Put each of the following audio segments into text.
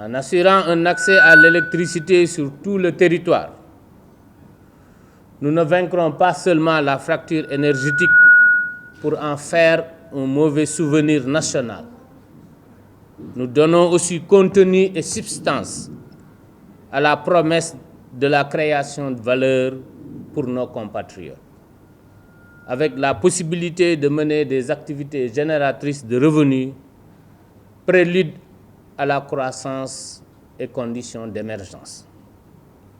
en assurant un accès à l'électricité sur tout le territoire. Nous ne vaincrons pas seulement la fracture énergétique pour en faire un mauvais souvenir national. Nous donnons aussi contenu et substance à la promesse de la création de valeur pour nos compatriotes, avec la possibilité de mener des activités génératrices de revenus, prélude à la croissance et conditions d'émergence.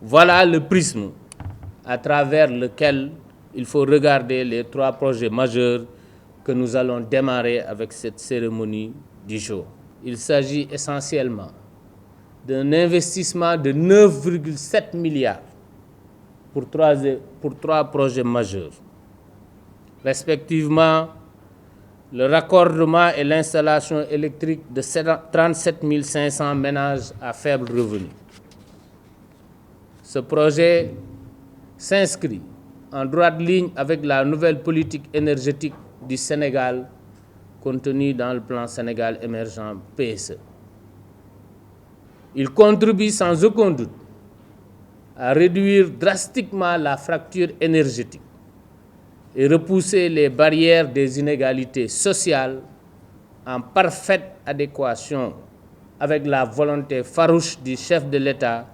Voilà le prisme à travers lequel il faut regarder les 3 projets majeurs que nous allons démarrer avec cette cérémonie du jour. Il s'agit essentiellement d'un investissement de 9,7 milliards pour 3 projets majeurs, respectivement le raccordement et l'installation électrique de 37 500 ménages à faible revenu. Ce projet s'inscrit en droite ligne avec la nouvelle politique énergétique du Sénégal contenue dans le plan Sénégal émergent PSE. Il contribue sans aucun doute à réduire drastiquement la fracture énergétique et repousser les barrières des inégalités sociales en parfaite adéquation avec la volonté farouche du chef de l'État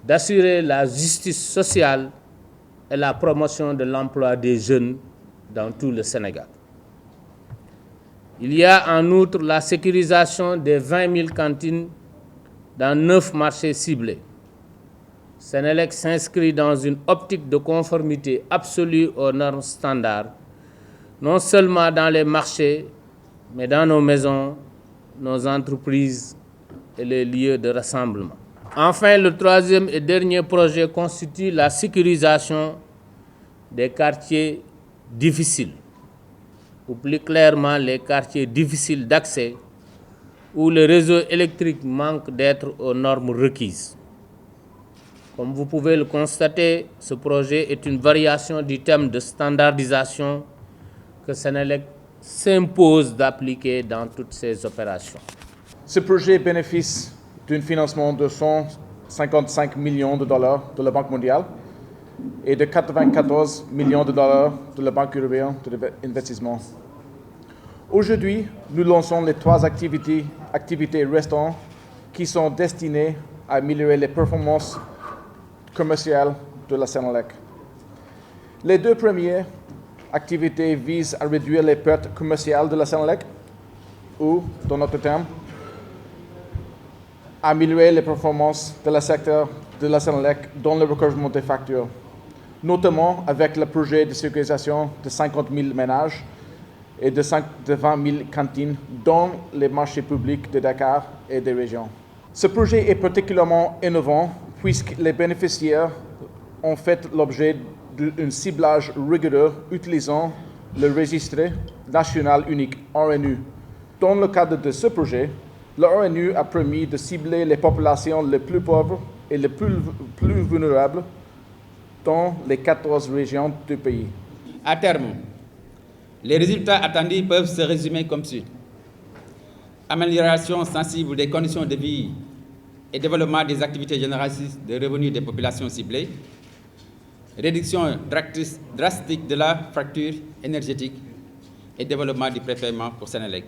d'assurer la justice sociale et la promotion de l'emploi des jeunes dans tout le Sénégal. Il y a en outre la sécurisation des 20 000 cantines dans 9 marchés ciblés. Senelec s'inscrit dans une optique de conformité absolue aux normes standards, non seulement dans les marchés, mais dans nos maisons, nos entreprises et les lieux de rassemblement. Enfin, le 3e et dernier projet constitue la sécurisation des quartiers difficiles, ou plus clairement les quartiers difficiles d'accès, où le réseau électrique manque d'être aux normes requises. Comme vous pouvez le constater, ce projet est une variation du thème de standardisation que Senelec s'impose d'appliquer dans toutes ses opérations. Ce projet bénéficie d'un financement de 155 millions de dollars de la Banque mondiale et de 94 millions de dollars de la Banque européenne d'investissement. Aujourd'hui, nous lançons les 3 activités restantes qui sont destinées à améliorer les performances commerciales de la Senelec. Les 2 premières activités visent à réduire les pertes commerciales de la Senelec ou, dans notre terme, améliorer les performances de la secteur de la Senelec dans le recouvrement des factures, notamment avec le projet de sécurisation de 50 000 ménages et de 20 000 cantines dans les marchés publics de Dakar et des régions. Ce projet est particulièrement innovant puisque les bénéficiaires ont fait l'objet d'un ciblage rigoureux utilisant le registre national unique RNU. Dans le cadre de ce projet, le RNU a permis de cibler les populations les plus pauvres et les plus vulnérables dans les 14 régions du pays. À terme, les résultats attendus peuvent se résumer comme suit. Amélioration sensible des conditions de vie et développement des activités génératrices de revenus des populations ciblées, réduction drastique de la fracture énergétique et développement du prépaiement pour Senelec.